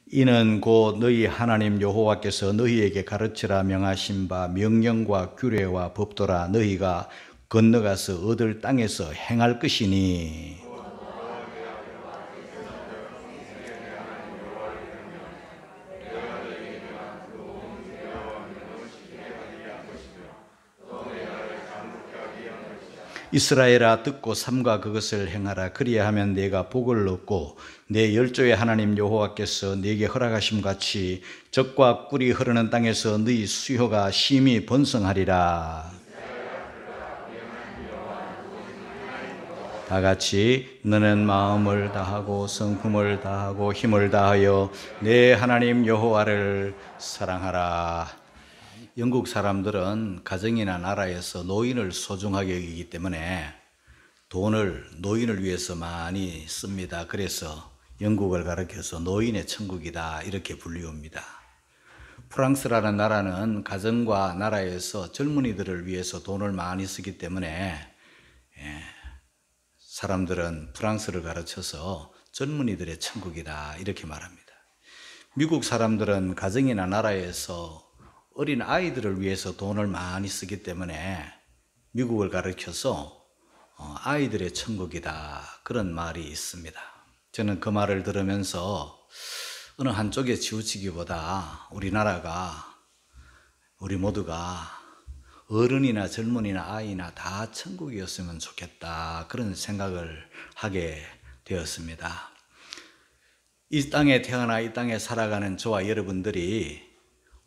이는 곧 너희 하나님 여호와께서 너희에게 가르치라 명하신 바 명령과 규례와 법도라 너희가 건너가서 얻을 땅에서 행할 것이니 이스라엘아 듣고 삼가 그것을 행하라. 그리하면 내가 복을 얻고 내 열조의 하나님 여호와께서 네게 허락하심 같이 젖과 꿀이 흐르는 땅에서 너희 수효가 심히 번성하리라. 다 같이 너는 마음을 다하고 성품을 다하고 힘을 다하여 내 하나님 여호와를 사랑하라. 영국 사람들은 가정이나 나라에서 노인을 소중하게 여기기 때문에 돈을 노인을 위해서 많이 씁니다. 그래서 영국을 가리켜서 노인의 천국이다 이렇게 불리웁니다. 프랑스라는 나라는 가정과 나라에서 젊은이들을 위해서 돈을 많이 쓰기 때문에 사람들은 프랑스를 가르쳐서 젊은이들의 천국이다 이렇게 말합니다. 미국 사람들은 가정이나 나라에서 어린 아이들을 위해서 돈을 많이 쓰기 때문에 미국을 가르쳐서 아이들의 천국이다 그런 말이 있습니다. 저는 그 말을 들으면서 어느 한쪽에 치우치기보다 우리 모두가 어른이나 젊은이나 아이나 다 천국이었으면 좋겠다 그런 생각을 하게 되었습니다. 이 땅에 태어나 이 땅에 살아가는 저와 여러분들이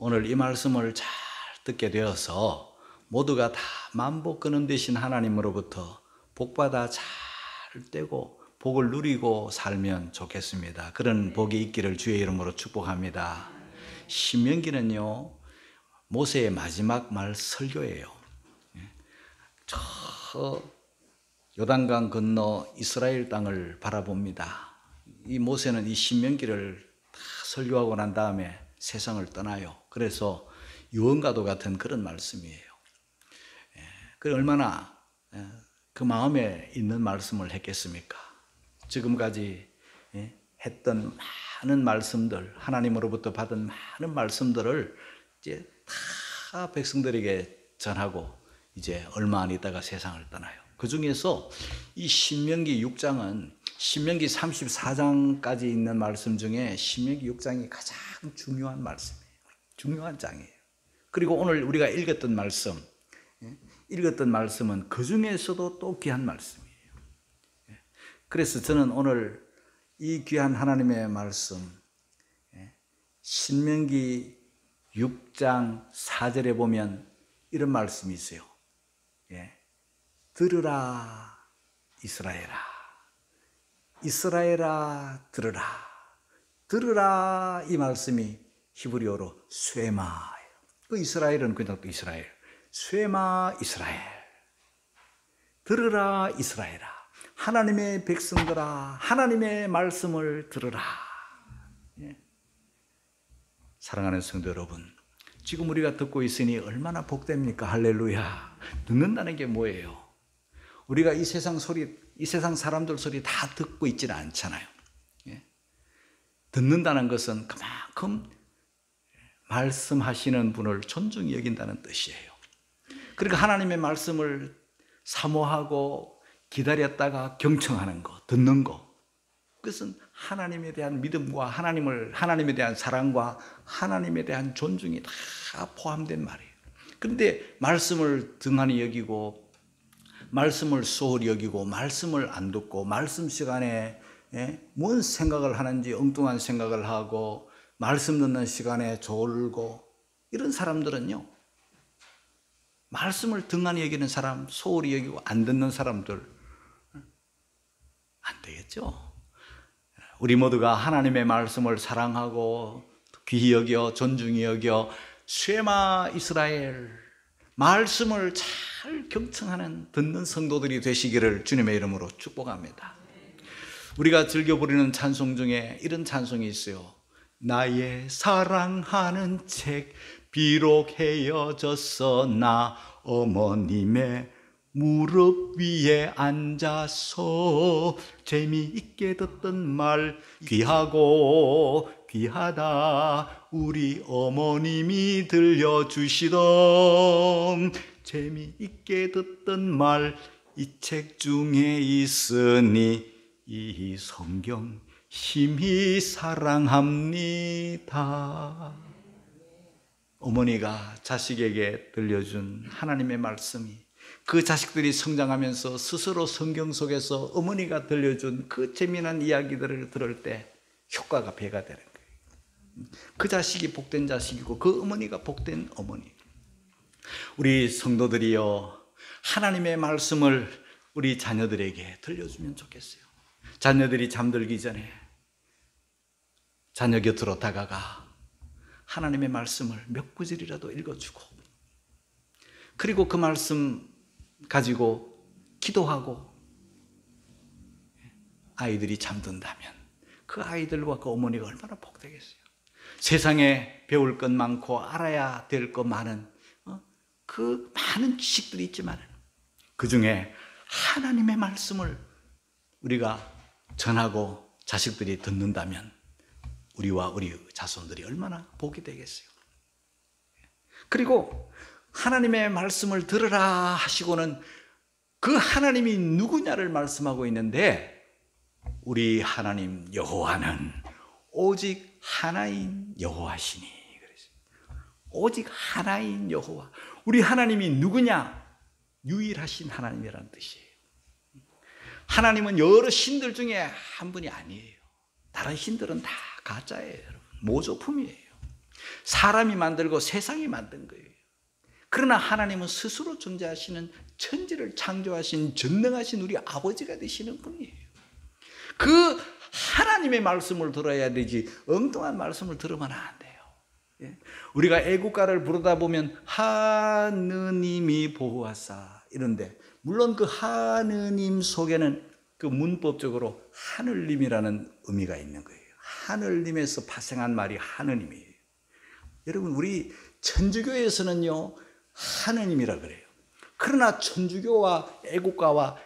오늘 이 말씀을 잘 듣게 되어서 모두가 다 만복 끊은 대신 하나님으로부터 복받아 잘 떼고 복을 누리고 살면 좋겠습니다. 그런 복이 있기를 주의 이름으로 축복합니다. 신명기는요 모세의 마지막 말 설교예요. 저 요단강 건너 이스라엘 땅을 바라봅니다. 이 모세는 이 신명기를 다 설교하고 난 다음에 세상을 떠나요. 그래서 유언과도 같은 그런 말씀이에요. 그 얼마나 그 마음에 있는 말씀을 했겠습니까? 지금까지 했던 많은 말씀들, 하나님으로부터 받은 많은 말씀들을 이제 다 백성들에게 전하고 이제 얼마 안 있다가 세상을 떠나요. 그 중에서 이 신명기 6장은 신명기 34장까지 있는 말씀 중에 신명기 6장이 가장 중요한 말씀이에요. 중요한 장이에요. 그리고 오늘 우리가 읽었던 말씀은 그 중에서도 또 귀한 말씀이에요. 그래서 저는 오늘 이 귀한 하나님의 말씀 신명기 6장 4절에 보면 이런 말씀이 있어요. 들으라 이스라엘아. 이스라엘아 들으라. 들으라 이 말씀이 히브리어로 쇠마예요. 그 이스라엘은 그냥 또 이스라엘. 쇠마 이스라엘. 들으라 이스라엘아. 하나님의 백성들아 하나님의 말씀을 들으라. 사랑하는 성도 여러분, 지금 우리가 듣고 있으니 얼마나 복됩니까? 할렐루야. 듣는다는 게 뭐예요? 우리가 이 세상 사람들 소리 다 듣고 있지는 않잖아요. 듣는다는 것은 그만큼 말씀하시는 분을 존중히 여긴다는 뜻이에요. 그러니까 하나님의 말씀을 사모하고 기다렸다가 경청하는 거, 듣는 거, 그것은 하나님에 대한 믿음과 하나님에 대한 사랑과 하나님에 대한 존중이 다 포함된 말이에요. 그런데 말씀을 등한히 여기고 말씀을 소홀히 여기고 말씀을 안 듣고 말씀 시간에 뭔 생각을 하는지 엉뚱한 생각을 하고 말씀 듣는 시간에 졸고 이런 사람들은요 말씀을 등한히 여기는 사람, 소홀히 여기고 안 듣는 사람들 안 되겠죠. 우리 모두가 하나님의 말씀을 사랑하고 귀히 여겨 존중히 여겨 쇠마 이스라엘 말씀을 잘 경청하는 듣는 성도들이 되시기를 주님의 이름으로 축복합니다. 우리가 즐겨 부르는 찬송 중에 이런 찬송이 있어요. 나의 사랑하는 책 비록 헤어졌어 나 어머님의 무릎 위에 앉아서 재미있게 듣던 말, 귀하고 귀하다 우리 어머님이 들려주시던 재미있게 듣던 말, 이 책 중에 있으니 이 성경 심히 사랑합니다. 어머니가 자식에게 들려준 하나님의 말씀이 그 자식들이 성장하면서 스스로 성경 속에서 어머니가 들려준 그 재미난 이야기들을 들을 때 효과가 배가 되는 거예요. 그 자식이 복된 자식이고 그 어머니가 복된 어머니. 우리 성도들이요, 하나님의 말씀을 우리 자녀들에게 들려주면 좋겠어요. 자녀들이 잠들기 전에 자녀 곁으로 다가가 하나님의 말씀을 몇 구절이라도 읽어주고, 그리고 그 말씀 가지고 기도하고 아이들이 잠든다면 그 아이들과 그 어머니가 얼마나 복되겠어요. 세상에 배울 것 많고 알아야 될 것 많은 그 많은 지식들이 있지만 그 중에 하나님의 말씀을 우리가 전하고 자식들이 듣는다면 우리와 우리 자손들이 얼마나 복이 되겠어요. 그리고 하나님의 말씀을 들으라 하시고는 그 하나님이 누구냐를 말씀하고 있는데, 우리 하나님 여호와는 오직 하나인 여호와시니. 오직 하나인 여호와. 우리 하나님이 누구냐? 유일하신 하나님이라는 뜻이에요. 하나님은 여러 신들 중에 한 분이 아니에요. 다른 신들은 다 가짜예요, 여러분. 모조품이에요. 사람이 만들고 세상이 만든 거예요. 그러나 하나님은 스스로 존재하시는, 천지를 창조하신 전능하신 우리 아버지가 되시는 분이에요. 그 하나님의 말씀을 들어야 되지 엉뚱한 말씀을 들으면 안 돼요. 우리가 애국가를 부르다 보면 하느님이 보호하사 이런데, 물론 그 하느님 속에는 그 문법적으로 하늘님이라는 의미가 있는 거예요. 하늘님에서 파생한 말이 하느님이에요. 여러분, 우리 천주교에서는요 하느님이라 그래요. 그러나 천주교와 애국가와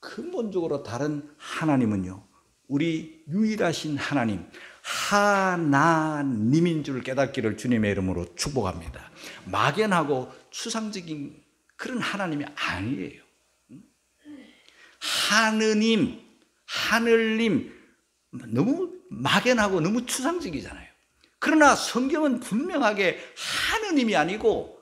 근본적으로 다른 하나님은요, 우리 유일하신 하나님 하나님인 줄 깨닫기를 주님의 이름으로 축복합니다. 막연하고 추상적인 그런 하나님이 아니에요. 하느님, 하늘님, 너무 막연하고 너무 추상적이잖아요. 그러나 성경은 분명하게 하느님이 아니고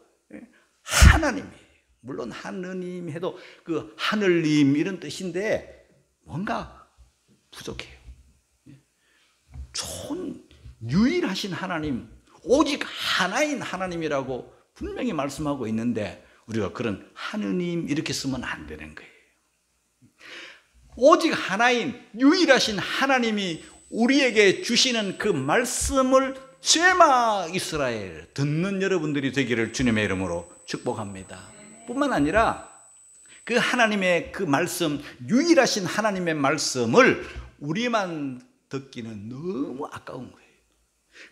하나님이에요. 물론 하느님 해도 그 하늘님 이런 뜻인데 뭔가 부족해요. 좋은 유일하신 하나님, 오직 하나인 하나님이라고 분명히 말씀하고 있는데 우리가 그런 하느님 이렇게 쓰면 안 되는 거예요. 오직 하나인 유일하신 하나님이 우리에게 주시는 그 말씀을 쉐마 이스라엘 듣는 여러분들이 되기를 주님의 이름으로 축복합니다. 뿐만 아니라 그 하나님의 그 말씀, 유일하신 하나님의 말씀을 우리만 듣기는 너무 아까운 거예요.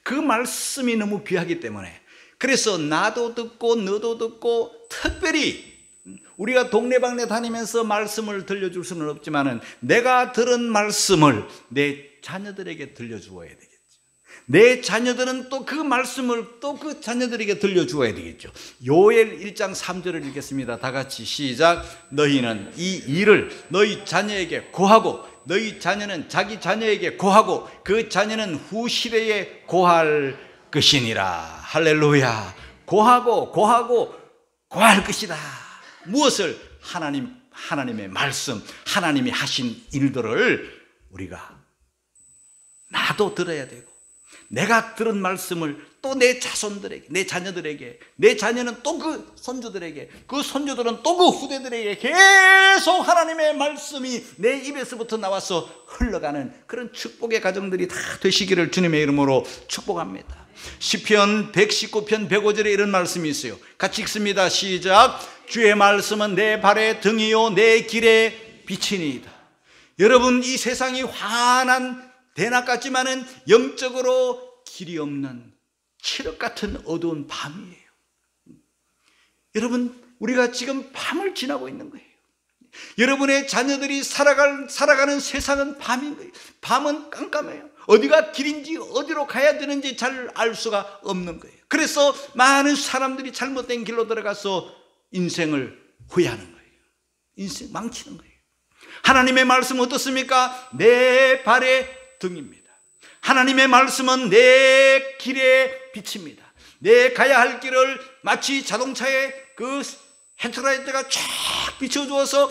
그 말씀이 너무 귀하기 때문에, 그래서 나도 듣고 너도 듣고, 특별히 우리가 동네방네 다니면서 말씀을 들려줄 수는 없지만 내가 들은 말씀을 내 자녀들에게 들려주어야 되겠죠. 내 자녀들은 또 그 말씀을 또 그 자녀들에게 들려주어야 되겠죠. 요엘 1장 3절을 읽겠습니다. 다 같이 시작. 너희는 이 일을 너희 자녀에게 고하고 너희 자녀는 자기 자녀에게 고하고 그 자녀는 후시대에 고할 것이니라. 할렐루야. 고하고 고할 것이다. 무엇을? 하나님의 말씀, 하나님이 하신 일들을 우리가 나도 들어야 되고, 내가 들은 말씀을 또 내 자손들에게, 내 자녀들에게, 내 자녀는 또 그 손주들에게, 그 손주들은 또 그 후대들에게 계속 하나님의 말씀이 내 입에서부터 나와서 흘러가는 그런 축복의 가정들이 다 되시기를 주님의 이름으로 축복합니다. 시편 119편 105절에 이런 말씀이 있어요. 같이 읽습니다. 시작. 주의 말씀은 내 발의 등이요 내 길의 빛이니이다. 여러분, 이 세상이 환한 대낮 같지만은 영적으로 길이 없는 칠흑 같은 어두운 밤이에요. 여러분, 우리가 지금 밤을 지나고 있는 거예요. 여러분의 자녀들이 살아가는 세상은 밤인 거예요. 밤은 깜깜해요. 어디가 길인지 어디로 가야 되는지 잘 알 수가 없는 거예요. 그래서 많은 사람들이 잘못된 길로 들어가서 인생을 후회하는 거예요. 인생 망치는 거예요. 하나님의 말씀은 어떻습니까? 내 발의 등입니다. 하나님의 말씀은 내 길의 빛입니다. 내 가야 할 길을 마치 자동차에 그 헤드라이트가 쫙 비춰주어서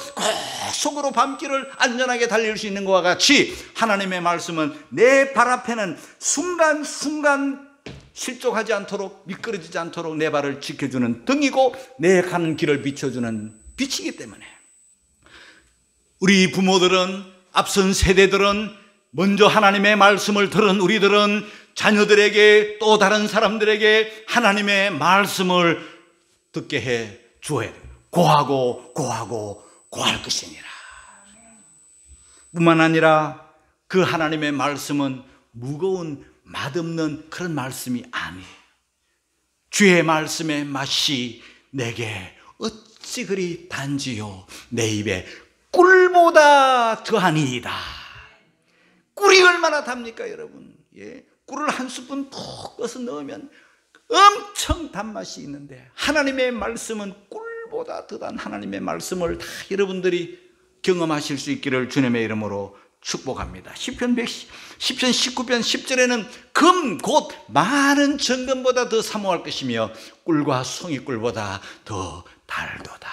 속으로 밤길을 안전하게 달릴 수 있는 것과 같이 하나님의 말씀은 내 발 앞에는 순간순간 실족하지 않도록, 미끄러지지 않도록 내 발을 지켜주는 등이고 내 가는 길을 비춰주는 빛이기 때문에 우리 부모들은, 앞선 세대들은 먼저 하나님의 말씀을 들은 우리들은 자녀들에게 또 다른 사람들에게 하나님의 말씀을 듣게 해 주어야 돼요. 고할 것이니라. 뿐만 아니라 그 하나님의 말씀은 무거운 맛없는 그런 말씀이 아니에요. 주의 말씀의 맛이 내게 어찌 그리 단지요 내 입에 꿀보다 더하니이다. 꿀이 얼마나 답니까 여러분? 꿀을 한 스푼 푹 떠서 넣으면 엄청 단맛이 있는데 하나님의 말씀은 꿀보다 더한 하나님의 말씀을 다 여러분들이 경험하실 수 있기를 주님의 이름으로 축복합니다. 시편 19편 10절에는 금 곧 많은 정금보다 더 사모할 것이며 꿀과 송이꿀보다 더 달도다.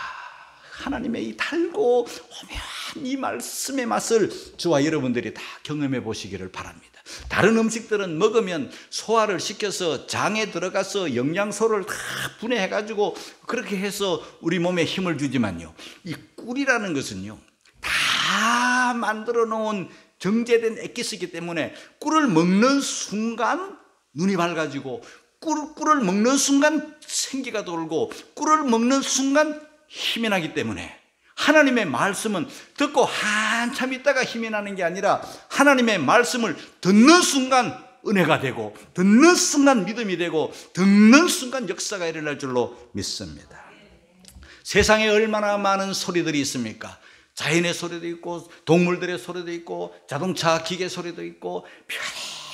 하나님의 이 달고 오묘한 이 말씀의 맛을 저와 여러분들이 다 경험해 보시기를 바랍니다. 다른 음식들은 먹으면 소화를 시켜서 장에 들어가서 영양소를 다 분해해가지고 그렇게 해서 우리 몸에 힘을 주지만요, 이 꿀이라는 것은요 다 만들어 놓은 정제된 액기스이기 때문에 꿀을 먹는 순간 눈이 밝아지고 꿀을 먹는 순간 생기가 돌고 꿀을 먹는 순간 힘이 나기 때문에 하나님의 말씀은 듣고 한참 있다가 힘이 나는 게 아니라 하나님의 말씀을 듣는 순간 은혜가 되고 듣는 순간 믿음이 되고 듣는 순간 역사가 일어날 줄로 믿습니다. 세상에 얼마나 많은 소리들이 있습니까? 자연의 소리도 있고 동물들의 소리도 있고 자동차 기계 소리도 있고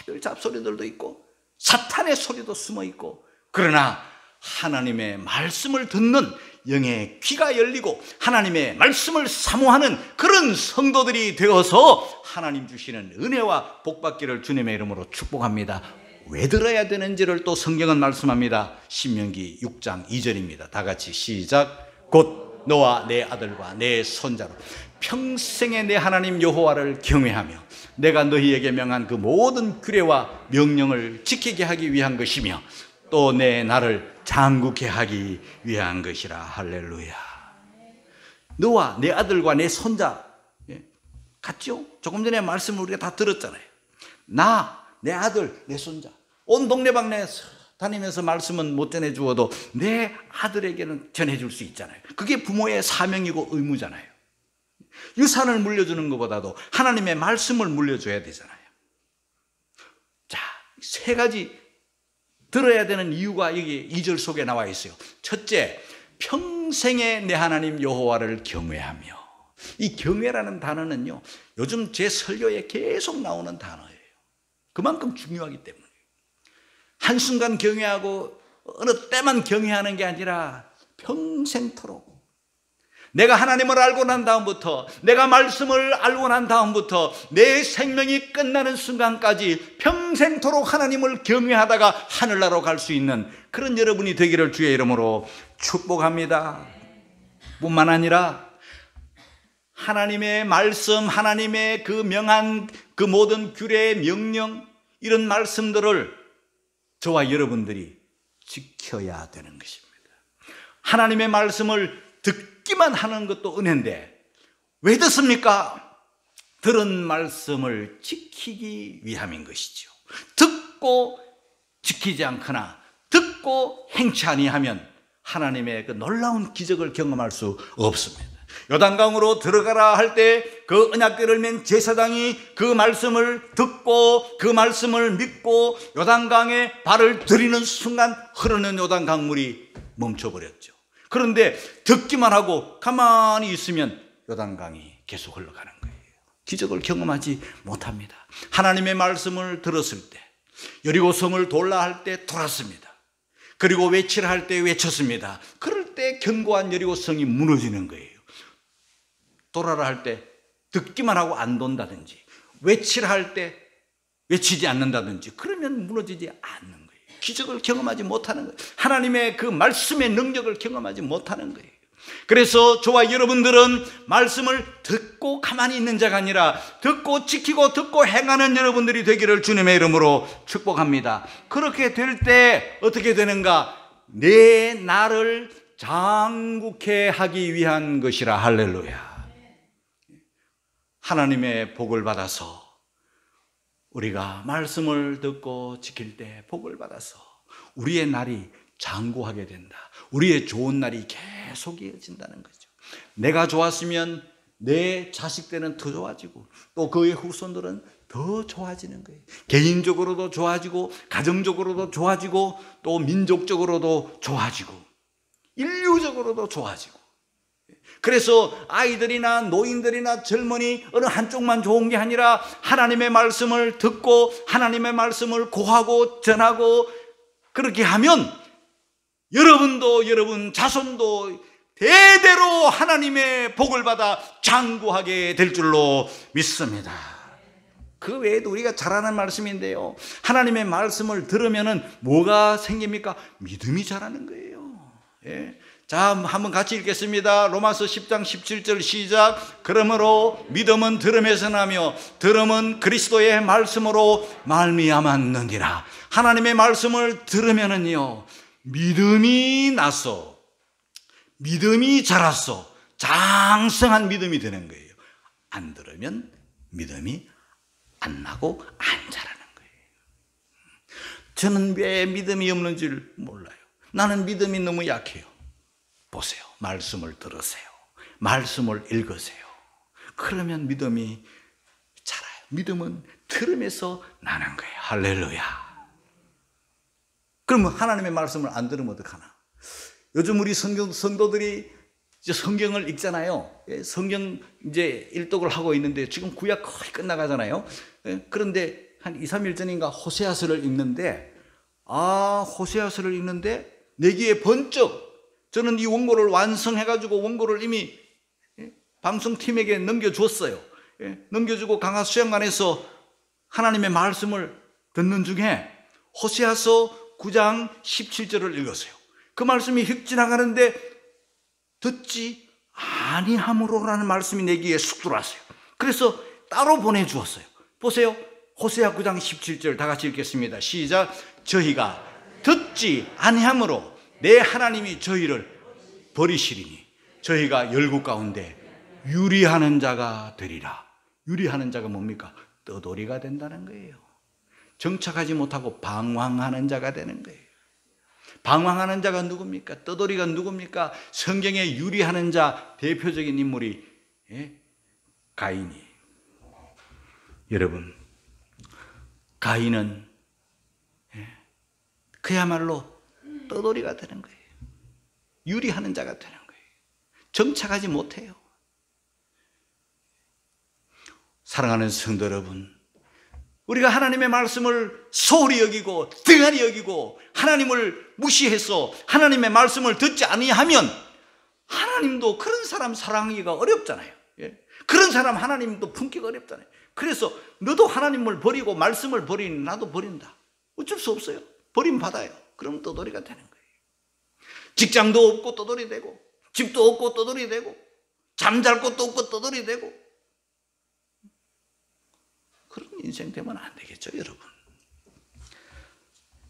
별의별 잡소리들도 있고 사탄의 소리도 숨어 있고, 그러나 하나님의 말씀을 듣는 영의 귀가 열리고 하나님의 말씀을 사모하는 그런 성도들이 되어서 하나님 주시는 은혜와 복 받기를 주님의 이름으로 축복합니다. 왜 들어야 되는지를 또 성경은 말씀합니다. 신명기 6장 2절입니다. 다 같이 시작. 곧 너와 내 아들과 내 손자로 평생에 내 하나님 여호와를 경외하며 내가 너희에게 명한 그 모든 규례와 명령을 지키게 하기 위한 것이며 또 내 나를 장구케 하기 위한 것이라. 할렐루야. 너와 내 아들과 내 손자 같죠? 조금 전에 말씀을 우리가 다 들었잖아요. 나, 내 아들, 내 손자 온 동네방네 다니면서 말씀은 못 전해주어도 내 아들에게는 전해줄 수 있잖아요. 그게 부모의 사명이고 의무잖아요. 유산을 물려주는 것보다도 하나님의 말씀을 물려줘야 되잖아요. 자, 세 가지 들어야 되는 이유가 여기 2절 속에 나와 있어요. 첫째, 평생에 내 하나님 여호와를 경외하며. 이 경외라는 단어는요 요즘 제 설교에 계속 나오는 단어예요. 그만큼 중요하기 때문에 한순간 경외하고 어느 때만 경외하는 게 아니라 평생토록. 내가 하나님을 알고 난 다음부터, 내가 말씀을 알고 난 다음부터 내 생명이 끝나는 순간까지 평생토록 하나님을 경외하다가 하늘나라로 갈 수 있는 그런 여러분이 되기를 주의 이름으로 축복합니다. 뿐만 아니라 하나님의 말씀, 하나님의 그 명한 그 모든 규례, 명령, 이런 말씀들을 저와 여러분들이 지켜야 되는 것입니다. 하나님의 말씀을 듣기만 하는 것도 은혜인데 왜 듣습니까? 들은 말씀을 지키기 위함인 것이죠. 듣고 지키지 않거나 듣고 행치 아니하면 하나님의 그 놀라운 기적을 경험할 수 없습니다. 요단강으로 들어가라 할 때 그 언약궤를 맨 제사장이 그 말씀을 듣고 그 말씀을 믿고 요단강에 발을 들이는 순간 흐르는 요단강물이 멈춰버렸죠. 그런데 듣기만 하고 가만히 있으면 요단강이 계속 흘러가는 거예요. 기적을 경험하지 못합니다. 하나님의 말씀을 들었을 때, 여리고성을 돌라 할 때 돌았습니다. 그리고 외치라 할 때 외쳤습니다. 그럴 때 견고한 여리고성이 무너지는 거예요. 돌아라 할 때 듣기만 하고 안 돈다든지, 외치라 할 때 외치지 않는다든지, 그러면 무너지지 않는 거예요. 기적을 경험하지 못하는 거예요. 하나님의 그 말씀의 능력을 경험하지 못하는 거예요. 그래서 저와 여러분들은 말씀을 듣고 가만히 있는 자가 아니라 듣고 지키고 듣고 행하는 여러분들이 되기를 주님의 이름으로 축복합니다. 그렇게 될 때 어떻게 되는가? 내 나를 장국케 하기 위한 것이라. 할렐루야. 하나님의 복을 받아서 우리가 말씀을 듣고 지킬 때 복을 받아서 우리의 날이 장구하게 된다. 우리의 좋은 날이 계속 이어진다는 거죠. 내가 좋았으면 내 자식들은 더 좋아지고 또 그의 후손들은 더 좋아지는 거예요. 개인적으로도 좋아지고 가정적으로도 좋아지고 또 민족적으로도 좋아지고 인류적으로도 좋아지고. 그래서 아이들이나 노인들이나 젊은이 어느 한쪽만 좋은 게 아니라 하나님의 말씀을 듣고 하나님의 말씀을 고하고 전하고 그렇게 하면 여러분도 여러분 자손도 대대로 하나님의 복을 받아 장구하게 될 줄로 믿습니다. 그 외에도 우리가 잘 아는 말씀인데요, 하나님의 말씀을 들으면 뭐가 생깁니까? 믿음이 자라는 거예요. 예. 자, 한번 같이 읽겠습니다. 로마서 10장 17절 시작. 그러므로 믿음은 들음에서 나며 들음은 그리스도의 말씀으로 말미암았느니라. 하나님의 말씀을 들으면은요 믿음이 나서 믿음이 자라서 장성한 믿음이 되는 거예요. 안 들으면 믿음이 안 나고 안 자라는 거예요. 저는 왜 믿음이 없는 줄 몰라요. 나는 믿음이 너무 약해요. 보세요. 말씀을 들으세요. 말씀을 읽으세요. 그러면 믿음이 자라요. 믿음은 들음에서 나는 거예요. 할렐루야. 그러면 하나님의 말씀을 안 들으면 어떡하나? 요즘 우리 성도들이 이제 성경을 읽잖아요. 성경 이제 일독을 하고 있는데 지금 구약 거의 끝나가잖아요. 그런데 한 2, 3일 전인가 호세아서를 읽는데 호세아서를 읽는데 내 귀에 번쩍, 저는 이 원고를 완성해가지고 원고를 이미 방송팀에게 넘겨주었어요. 넘겨주고 강화 수양관에서 하나님의 말씀을 듣는 중에 호세아서 9장 17절을 읽었어요. 그 말씀이 휙 지나가는데 듣지 아니함으로라는 말씀이 내 귀에 쑥 들어왔어요. 그래서 따로 보내주었어요. 보세요. 호세아 9장 17절 다 같이 읽겠습니다. 시작. 저희가 듣지 아니함으로 내 하나님이 저희를 버리시리니 저희가 열국 가운데 유리하는 자가 되리라. 유리하는 자가 뭡니까? 떠돌이가 된다는 거예요. 정착하지 못하고 방황하는 자가 되는 거예요. 방황하는 자가 누굽니까? 떠돌이가 누굽니까? 성경에 유리하는 자 대표적인 인물이 가인이. 여러분, 가인은 그야말로 떠돌이가 되는 거예요. 유리하는 자가 되는 거예요. 정착하지 못해요. 사랑하는 성도 여러분, 우리가 하나님의 말씀을 소홀히 여기고 등한히 여기고 하나님을 무시해서 하나님의 말씀을 듣지 아니하면 하나님도 그런 사람 사랑하기가 어렵잖아요. 그런 사람 하나님도 품기가 어렵잖아요. 그래서 너도 하나님을 버리고 말씀을 버리니 나도 버린다. 어쩔 수 없어요. 버림 받아요. 그럼 떠돌이가 되는 거예요. 직장도 없고 떠돌이 되고 집도 없고 떠돌이 되고 잠잘 곳도 없고 떠돌이 되고 그런 인생 되면 안 되겠죠, 여러분.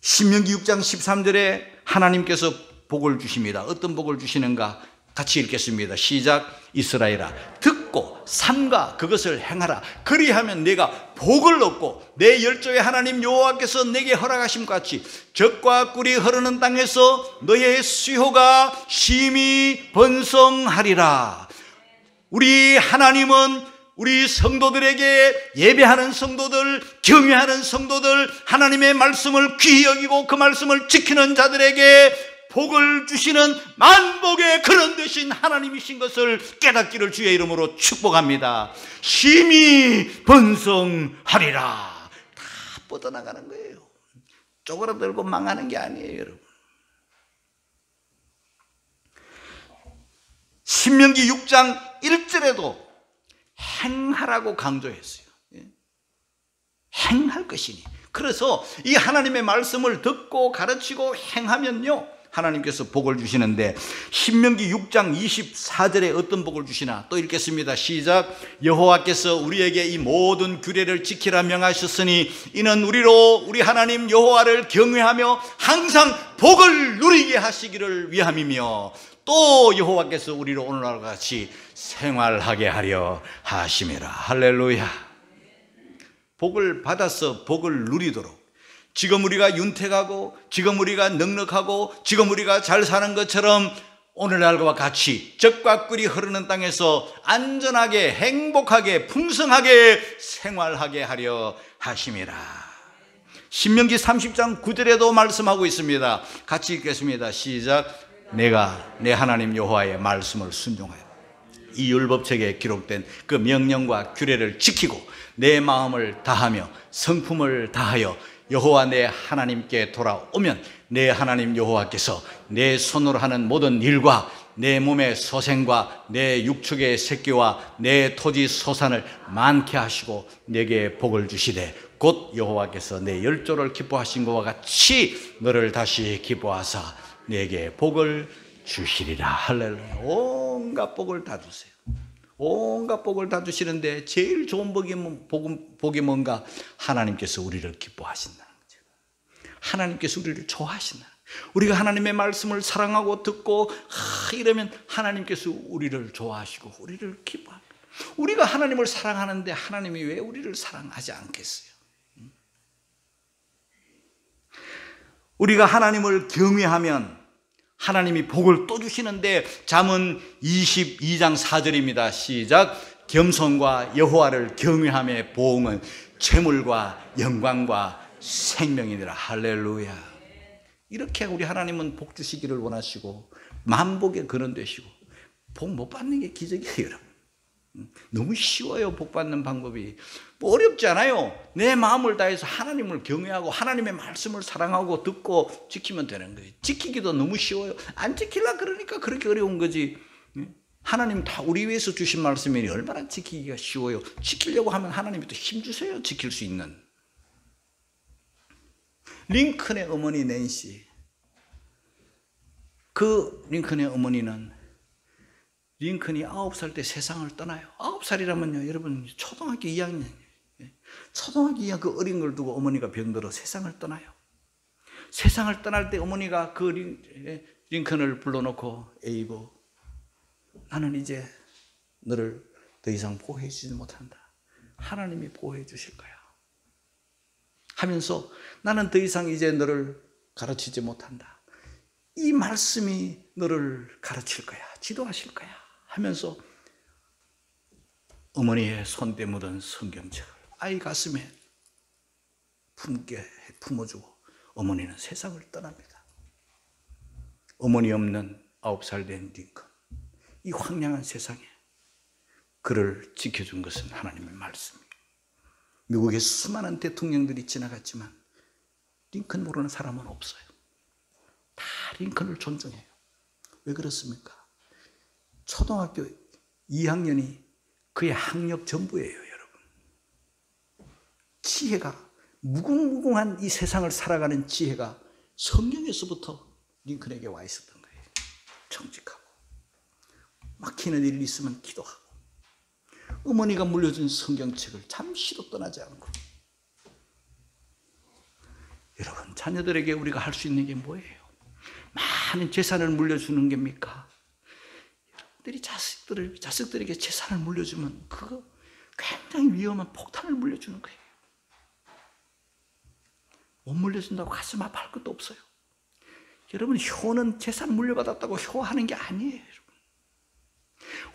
신명기 6장 13절에 하나님께서 복을 주십니다. 어떤 복을 주시는가? 같이 읽겠습니다. 시작. 이스라엘아, 듣고 삼가 그것을 행하라. 그리하면 내가 복을 얻고 내 열조의 하나님 여호와께서 내게 허락하심 같이 젖과 꿀이 흐르는 땅에서 너의 수효가 심히 번성하리라. 우리 하나님은 우리 성도들에게 예배하는 성도들, 경외하는 성도들, 하나님의 말씀을 귀히 여기고 그 말씀을 지키는 자들에게 복을 주시는 만복의 그런 되신 하나님이신 것을 깨닫기를 주의 이름으로 축복합니다. 심히 번성하리라. 다 뻗어나가는 거예요. 쪼그라들고 망하는 게 아니에요, 여러분. 신명기 6장 1절에도 행하라고 강조했어요. 행할 것이니. 그래서 이 하나님의 말씀을 듣고 가르치고 행하면요, 하나님께서 복을 주시는데, 신명기 6장 24절에 어떤 복을 주시나 또 읽겠습니다. 시작. 여호와께서 우리에게 이 모든 규례를 지키라 명하셨으니 이는 우리 하나님 여호와를 경외하며 항상 복을 누리게 하시기를 위함이며, 또 여호와께서 우리로 오늘날과 같이 생활하게 하려 하심이라. 할렐루야. 복을 받아서 복을 누리도록, 지금 우리가 윤택하고 지금 우리가 넉넉하고 지금 우리가 잘 사는 것처럼 오늘날과 같이 젖과 꿀이 흐르는 땅에서 안전하게 행복하게 풍성하게 생활하게 하려 하심이라. 신명기 30장 9절에도 말씀하고 있습니다. 같이 읽겠습니다. 시작. 내가 내 하나님 여호와의 말씀을 순종하여 이 율법책에 기록된 그 명령과 규례를 지키고 내 마음을 다하며 성품을 다하여 여호와 내 하나님께 돌아오면 내 하나님 여호와께서 내 손으로 하는 모든 일과 내 몸의 소생과 내 육축의 새끼와 내 토지 소산을 많게 하시고 내게 복을 주시되 곧 여호와께서 내 열조를 기뻐하신 것과 같이 너를 다시 기뻐하사 내게 복을 주시리라. 할렐루야. 온갖 복을 다 주세요. 온갖 복을 다 주시는데 제일 좋은 복이 뭔가? 하나님께서 우리를 기뻐하신다는 거죠. 하나님께서 우리를 좋아하신다는 거예요. 우리가 하나님의 말씀을 사랑하고 듣고 이러면 하나님께서 우리를 좋아하시고 우리를 기뻐합니다. 우리가 하나님을 사랑하는데 하나님이 왜 우리를 사랑하지 않겠어요? 우리가 하나님을 경외하면 하나님이 복을 또 주시는데, 잠언 22장 4절입니다. 시작. 겸손과 여호와를 경외함의 보응은 재물과 영광과 생명이니라. 할렐루야. 이렇게 우리 하나님은 복 주시기를 원하시고 만복의 근원 되시고, 복 못 받는 게 기적이에요, 여러분. 너무 쉬워요. 복 받는 방법이 뭐 어렵지 않아요. 내 마음을 다해서 하나님을 경외하고 하나님의 말씀을 사랑하고 듣고 지키면 되는 거예요. 지키기도 너무 쉬워요. 안 지키려 그러니까 그렇게 어려운 거지. 하나님 다 우리 위해서 주신 말씀이니 얼마나 지키기가 쉬워요. 지키려고 하면 하나님이 또 힘 주세요. 지킬 수 있는. 링컨의 어머니 낸시, 그 링컨의 어머니는 링컨이 9살 때 세상을 떠나요. 9살이라면요, 여러분 초등학교 2학년, 초등학교 2학년 그 어린 걸 두고 어머니가 병들어 세상을 떠나요. 세상을 떠날 때 어머니가 그 링컨을 불러놓고, 에이브, 나는 이제 너를 더 이상 보호해 주지 못한다. 하나님이 보호해 주실 거야 하면서, 나는 더 이상 이제 너를 가르치지 못한다. 이 말씀이 너를 가르칠 거야, 지도하실 거야 하면서 어머니의 손때 묻은 성경책을 아이 가슴에 품어주고 어머니는 세상을 떠납니다. 어머니 없는 9살 된 링컨, 이 황량한 세상에 그를 지켜준 것은 하나님의 말씀입니다. 미국의 수많은 대통령들이 지나갔지만 링컨 모르는 사람은 없어요. 다 링컨을 존중해요. 왜 그렇습니까? 초등학교 2학년이 그의 학력 전부예요, 여러분. 지혜가, 무궁무궁한 이 세상을 살아가는 지혜가 성경에서부터 링컨에게 와 있었던 거예요. 정직하고, 막히는 일이 있으면 기도하고, 어머니가 물려준 성경책을 잠시도 떠나지 않고. 여러분, 자녀들에게 우리가 할 수 있는 게 뭐예요? 많은 재산을 물려주는 겁니까? 여러분들이 자식들에게 재산을 물려주면 그거 굉장히 위험한 폭탄을 물려주는 거예요. 못 물려준다고 가슴 아파할 것도 없어요. 여러분, 효는 재산 물려받았다고 효하는 게 아니에요, 여러분.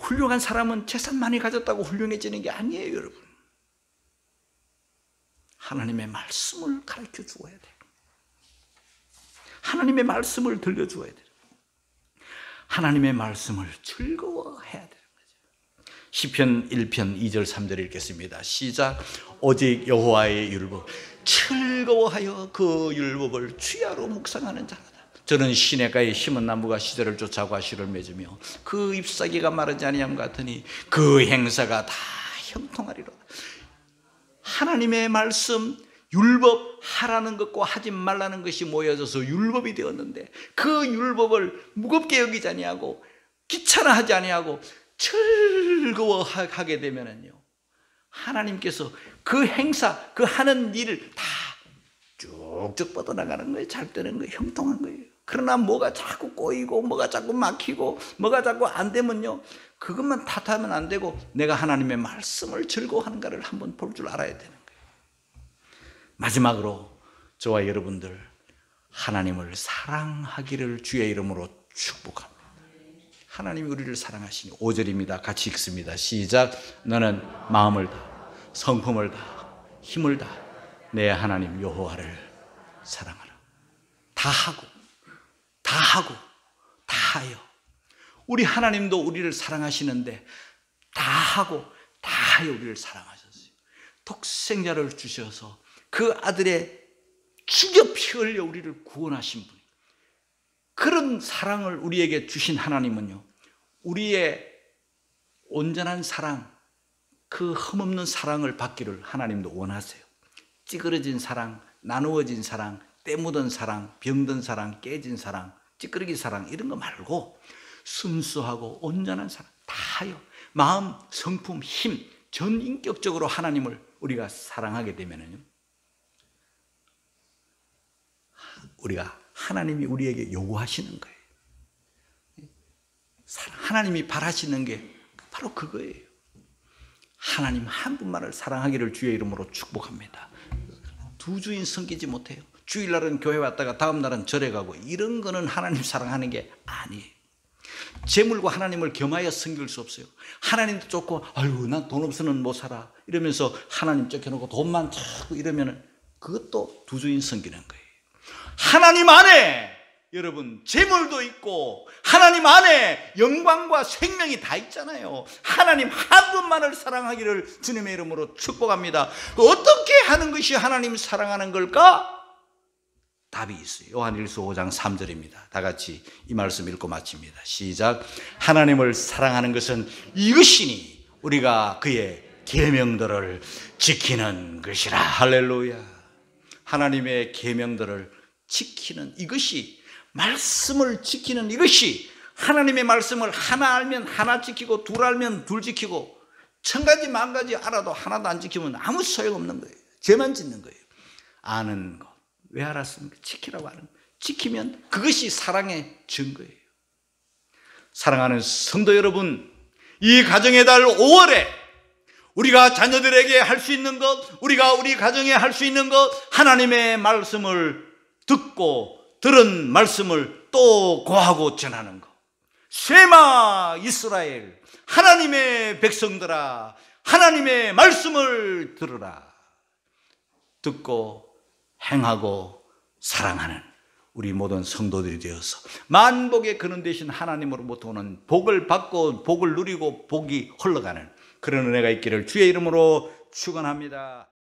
훌륭한 사람은 재산 많이 가졌다고 훌륭해지는 게 아니에요, 여러분. 하나님의 말씀을 가르쳐 주어야 돼요. 하나님의 말씀을 들려주어야 돼요. 하나님의 말씀을 즐거워해야 되는 거죠. 시편 1편 2절 3절 읽겠습니다. 시작. 오직 여호와의 율법 즐거워하여 그 율법을 주야로 묵상하는 자라다. 저는 시냇가에 심은 나무가 시절을 쫓아 과실을 맺으며 그 잎사귀가 마르지 아니함 같으니 그 행사가 다 형통하리로다. 하나님의 말씀 율법 하라는 것과 하지 말라는 것이 모여져서 율법이 되었는데 그 율법을 무겁게 여기지 아니하고 귀찮아하지 아니하고 즐거워하게 되면은요, 하나님께서 그 행사, 그 하는 일을 다 쭉쭉 뻗어나가는 거예요. 잘 되는 거예요. 형통한 거예요. 그러나 뭐가 자꾸 꼬이고 뭐가 자꾸 막히고 뭐가 자꾸 안 되면요, 그것만 탓하면 안 되고 내가 하나님의 말씀을 즐거워하는가를 한번 볼 줄 알아야 되는 거예요. 마지막으로 저와 여러분들 하나님을 사랑하기를 주의 이름으로 축복합니다. 하나님이 우리를 사랑하시니 5절입니다. 같이 읽습니다. 시작. 너는 마음을 다 성품을 다 힘을 다 내 하나님 여호와를 사랑하라. 다 하고 다 하여. 우리 하나님도 우리를 사랑하시는데 다 하고 다 하여 우리를 사랑하셨어요. 독생자를 주셔서 그 아들의 죽여 피 흘려 우리를 구원하신 분, 그런 사랑을 우리에게 주신 하나님은요, 우리의 온전한 사랑, 그 흠없는 사랑을 받기를 하나님도 원하세요. 찌그러진 사랑, 나누어진 사랑, 때 묻은 사랑, 병든 사랑, 깨진 사랑, 찌끄러기 사랑 이런 거 말고 순수하고 온전한 사랑 다 하여 마음, 성품, 힘, 전인격적으로 하나님을 우리가 사랑하게 되면은요, 우리가 하나님이 우리에게 요구하시는 거예요. 하나님이 바라시는 게 바로 그거예요. 하나님 한 분만을 사랑하기를 주의 이름으로 축복합니다. 두 주인 섬기지 못해요. 주일날은 교회 왔다가 다음 날은 절에 가고 이런 거는 하나님 사랑하는 게 아니에요. 재물과 하나님을 겸하여 섬길 수 없어요. 하나님도 쫓고 아유 난 돈 없으면 못 살아 이러면서 하나님 쫓겨놓고 돈만 찾고 이러면 그것도 두 주인 섬기는 거예요. 하나님 안에 여러분 재물도 있고 하나님 안에 영광과 생명이 다 있잖아요. 하나님 한 분만을 사랑하기를 주님의 이름으로 축복합니다. 어떻게 하는 것이 하나님 사랑하는 걸까? 답이 있어요. 요한일서 5장 3절입니다. 다 같이 이 말씀 읽고 마칩니다. 시작. 하나님을 사랑하는 것은 이것이니 우리가 그의 계명들을 지키는 것이라. 할렐루야. 하나님의 계명들을 지키는 이것이, 말씀을 지키는 이것이, 하나님의 말씀을 하나 알면 하나 지키고 둘 알면 둘 지키고 1000가지 만가지 알아도 하나도 안 지키면 아무 소용없는 거예요. 죄만 짓는 거예요. 아는 것. 왜 알았습니까? 지키라고 하는 거예요. 지키면 그것이 사랑의 증거예요. 사랑하는 성도 여러분, 이 가정의 달 5월에 우리가 자녀들에게 할 수 있는 것, 우리가 우리 가정에 할 수 있는 것, 하나님의 말씀을 듣고 들은 말씀을 또 고하고 전하는 것. 쉐마 이스라엘, 하나님의 백성들아 하나님의 말씀을 들으라. 듣고 행하고 사랑하는 우리 모든 성도들이 되어서 만복의 근원 되신 하나님으로부터 오는 복을 받고 복을 누리고 복이 흘러가는 그런 은혜가 있기를 주의 이름으로 축원합니다.